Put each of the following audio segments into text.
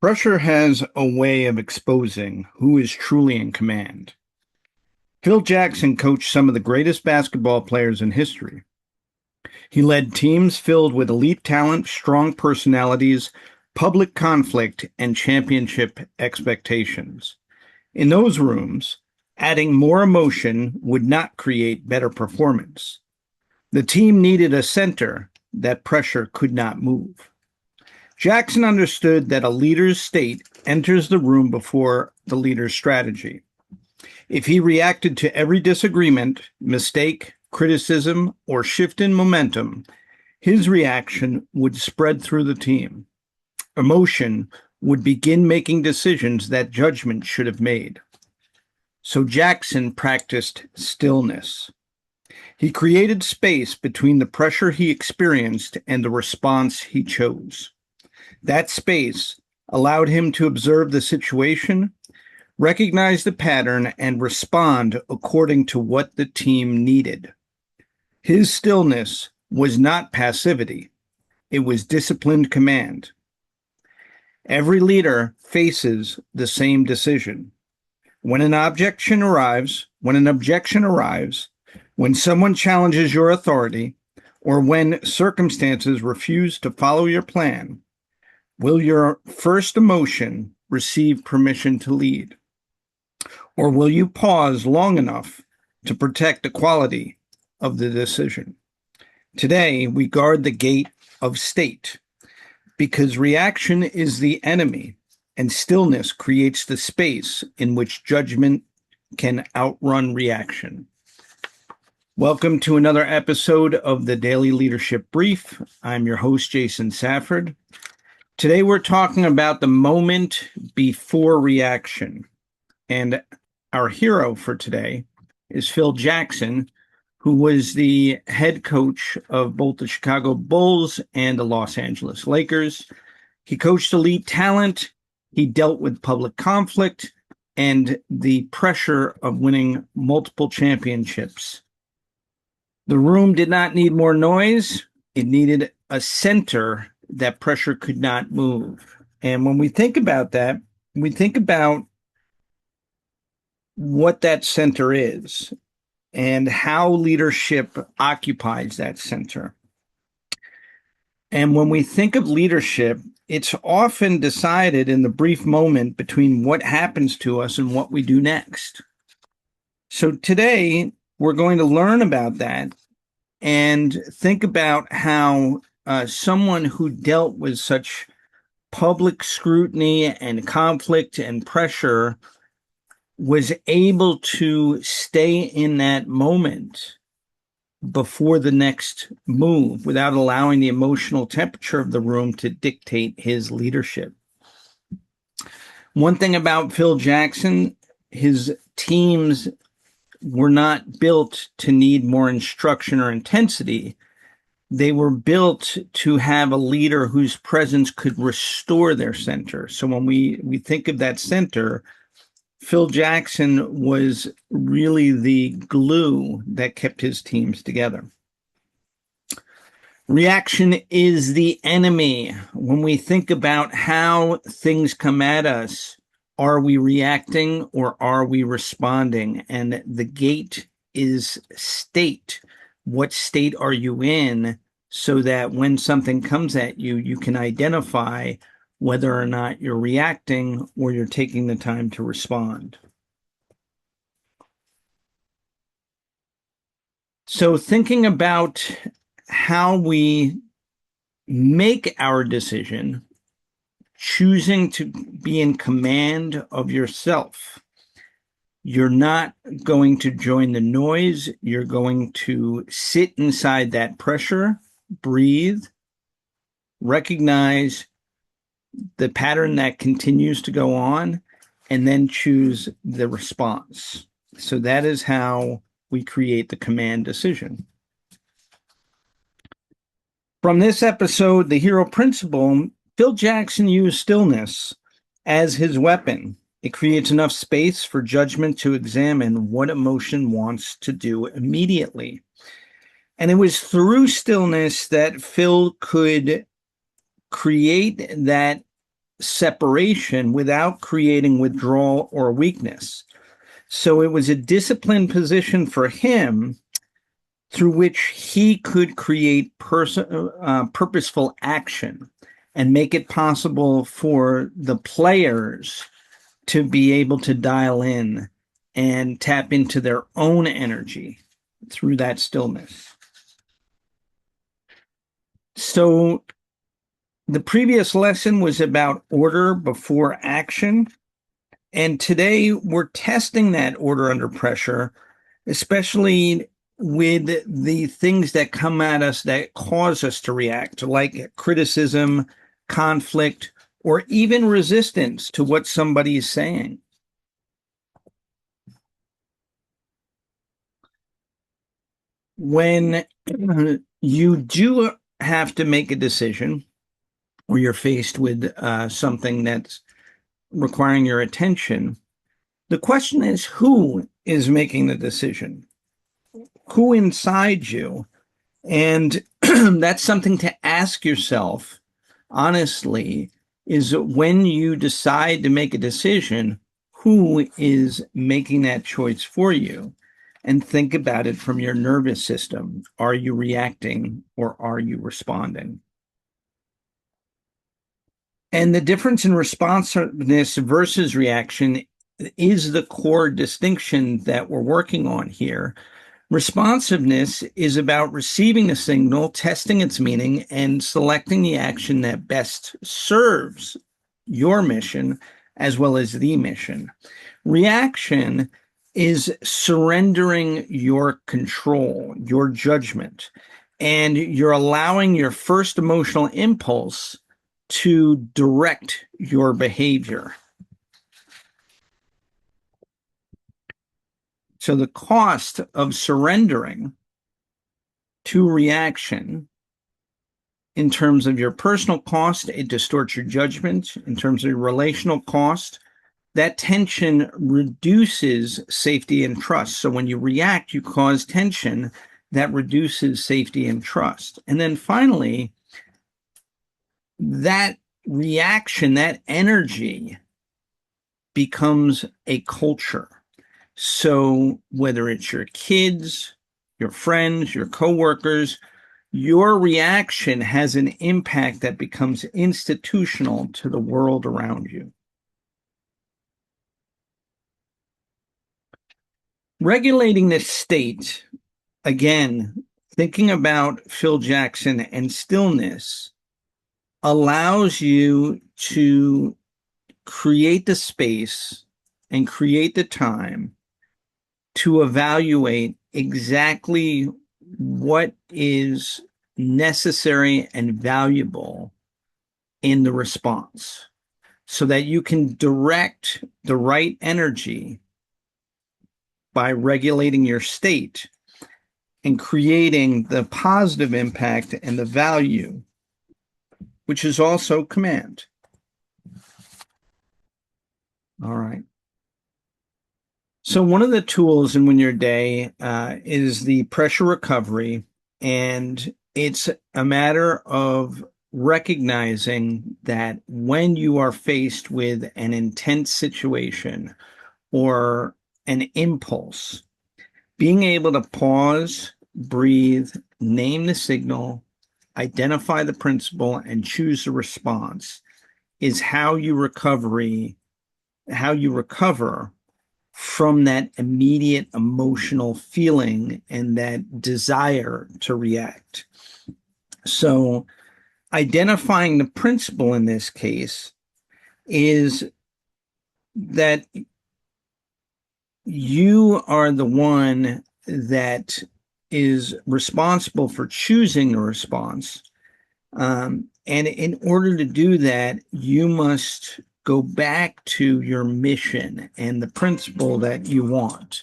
Pressure has a way of exposing who is truly in command. Phil Jackson coached some of the greatest basketball players in history. He led teams filled with elite talent, strong personalities, public conflict, and championship expectations. In those rooms, adding more emotion would not create better performance. The team needed a center that pressure could not move. Jackson understood that a leader's state enters the room before the leader's strategy. If he reacted to every disagreement, mistake, criticism, or shift in momentum, his reaction would spread through the team. Emotion would begin making decisions that judgment should have made. So Jackson practiced stillness. He created space between the pressure he experienced and the response he chose. That space allowed him to observe the situation, recognize the pattern, and respond according to what the team needed. His stillness was not passivity. It was disciplined command. Every leader faces the same decision. When an objection arrives, when someone challenges your authority, or when circumstances refuse to follow your plan, will your first emotion receive permission to lead? Or will you pause long enough to protect the quality of the decision? Today, we guard the gate of state because reaction is the enemy and stillness creates the space in which judgment can outrun reaction. Welcome to another episode of the Daily Leadership Brief. I'm your host, Jason Safford. Today, we're talking about the moment before reaction. And our hero for today is Phil Jackson, who was the head coach of both the Chicago Bulls and the Los Angeles Lakers. He coached elite talent. He dealt with public conflict and the pressure of winning multiple championships. The room did not need more noise. It needed a center that pressure could not move. And when we think about that, we think about what that center is and how leadership occupies that center. And when we think of leadership, it's often decided in the brief moment between what happens to us and what we do next. So today, we're going to learn about that and think about how someone who dealt with such public scrutiny and conflict and pressure was able to stay in that moment before the next move without allowing the emotional temperature of the room to dictate his leadership. One thing about Phil Jackson, his teams were not built to need more instruction or intensity. They were built to have a leader whose presence could restore their center. So when we think of that center, Phil Jackson was really the glue that kept his teams together. Reaction is the enemy. When we think about how things come at us, are we reacting or are we responding? And the gate is state. What state are you in so that when something comes at you, you can identify whether or not you're reacting or you're taking the time to respond. So thinking about how we make our decision, choosing to be in command of yourself. You're not going to join the noise. You're going to sit inside that pressure, breathe, recognize the pattern that continues to go on, and then choose the response. So that is how we create the command decision. From this episode, The Hero Principle, Phil Jackson used stillness as his weapon. It creates enough space for judgment to examine what emotion wants to do immediately. And it was through stillness that Phil could create that separation without creating withdrawal or weakness. So it was a disciplined position for him through which he could create purposeful action and make it possible for the players to be able to dial in and tap into their own energy through that stillness. So the previous lesson was about order before action. And today we're testing that order under pressure, especially with the things that come at us that cause us to react, like criticism, conflict, or even resistance to what somebody is saying. When you do have to make a decision, or you're faced with something that's requiring your attention, the question is, who is making the decision? Who inside you? And that's something to ask yourself honestly, is when you decide to make a decision, who is making that choice for you? And think about it from your nervous system. Are you reacting or are you responding? And the difference in responsiveness versus reaction is the core distinction that we're working on here. Responsiveness is about receiving a signal, testing its meaning, and selecting the action that best serves your mission as well as the mission. Reaction is surrendering your control, your judgment, and you're allowing your first emotional impulse to direct your behavior. So the cost of surrendering to reaction, in terms of your personal cost, it distorts your judgment. In terms of your relational cost, that tension reduces safety and trust. So when you react, you cause tension that reduces safety and trust. And then finally, that reaction, that energy becomes a culture. So whether it's your kids, your friends, your coworkers, your reaction has an impact that becomes institutional to the world around you. Regulating this state, again, thinking about Phil Jackson and stillness, allows you to create the space and create the time to evaluate exactly what is necessary and valuable in the response so that you can direct the right energy by regulating your state and creating the positive impact and the value, which is also command. All right. So one of the tools in Win Your Day is the pressure recovery, and it's a matter of recognizing that when you are faced with an intense situation or an impulse, being able to pause, breathe, name the signal, identify the principle, and choose the response is how you recover from that immediate emotional feeling and that desire to react. So identifying the principle in this case is that you are the one that is responsible for choosing the response. And in order to do that, you must go back to your mission and the principle that you want.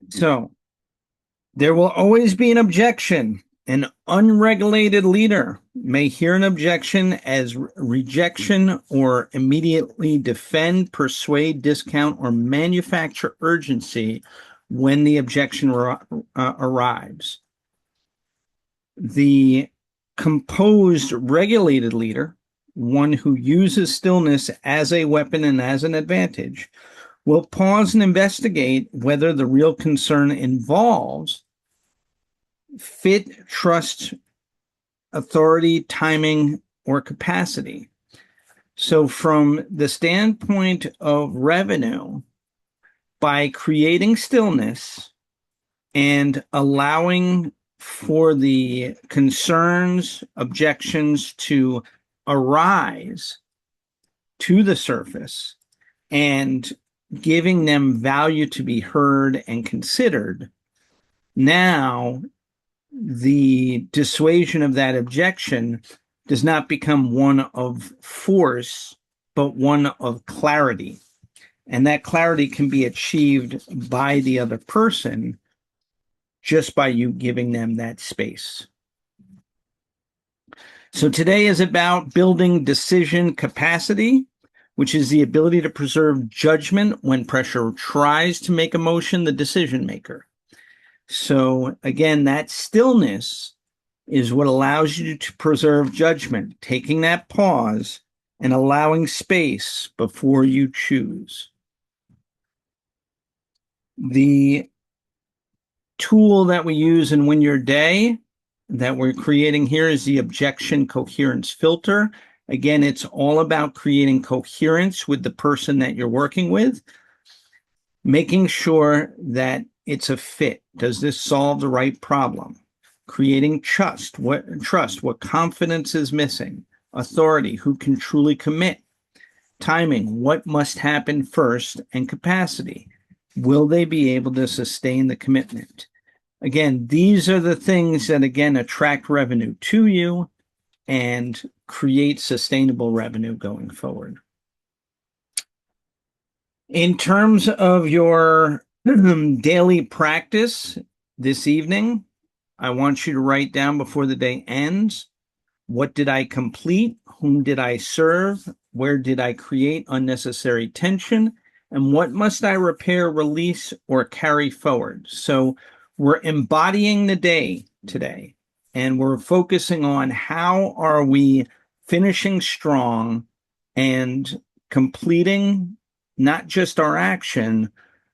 So there will always be an objection. An unregulated leader may hear an objection as rejection or immediately defend, persuade, discount, or manufacture urgency when the objection arrives. The composed, regulated leader, one who uses stillness as a weapon and as an advantage, will pause and investigate whether the real concern involves fit, trust, authority, timing, or capacity. So, from the standpoint of revenue, by creating stillness and allowing for the concerns, objections to arise to the surface and giving them value to be heard and considered, now the dissuasion of that objection does not become one of force, but one of clarity. And that clarity can be achieved by the other person just by you giving them that space. So today is about building decision capacity, which is the ability to preserve judgment when pressure tries to make emotion the decision maker. So again, that stillness is what allows you to preserve judgment, taking that pause and allowing space before you choose. The tool that we use in Win Your Day that we're creating here is the objection coherence filter. Again, it's all about creating coherence with the person that you're working with, making sure that it's a fit. Does this solve the right problem? Creating trust, what confidence is missing? Authority, who can truly commit? Timing, what must happen first? And capacity, will they be able to sustain the commitment? Again, these are the things that, again, attract revenue to you and create sustainable revenue going forward. In terms of your daily practice this evening, I want you to write down before the day ends, what did I complete? Whom did I serve? Where did I create unnecessary tension? And what must I repair, release, or carry forward? So we're embodying the day today, and we're focusing on how are we finishing strong and completing not just our action,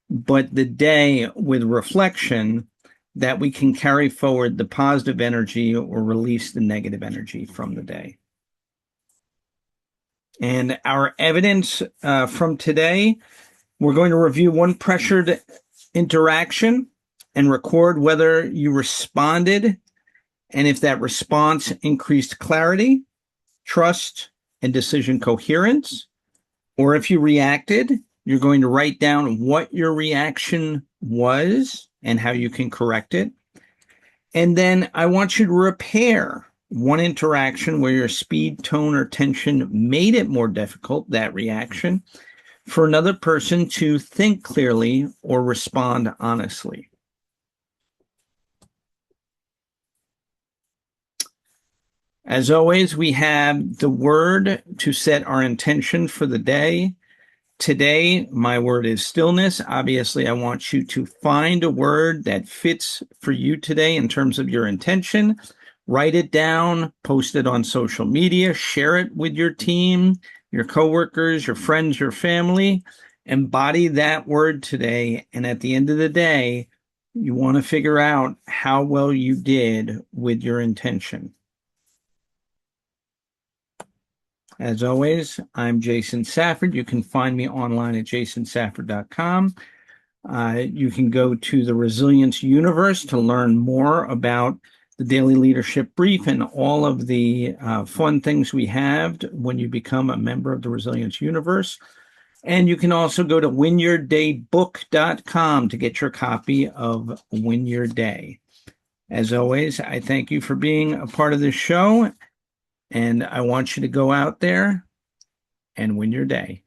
but the day with reflection that we can carry forward the positive energy or release the negative energy from the day. And our evidence from today, we're going to review one pressured interaction and record whether you responded and if that response increased clarity, trust, and decision coherence. Or if you reacted, you're going to write down what your reaction was and how you can correct it. And then I want you to repair one interaction where your speed, tone, or tension made it more difficult, that reaction, for another person to think clearly or respond honestly. As always, we have the word to set our intention for the day. Today, my word is stillness. Obviously, I want you to find a word that fits for you today in terms of your intention. Write it down, post it on social media, share it with your team, your coworkers, your friends, your family. Embody that word today. And at the end of the day, you want to figure out how well you did with your intention. As always, I'm Jason Safford. You can find me online at jasonsafford.com. You can go to the Resilience Universe to learn more about the Daily Leadership Brief and all of the fun things we have when you become a member of the Resilience Universe. And you can also go to winyourdaybook.com to get your copy of Win Your Day. As always, I thank you for being a part of this show. And I want you to go out there and win your day.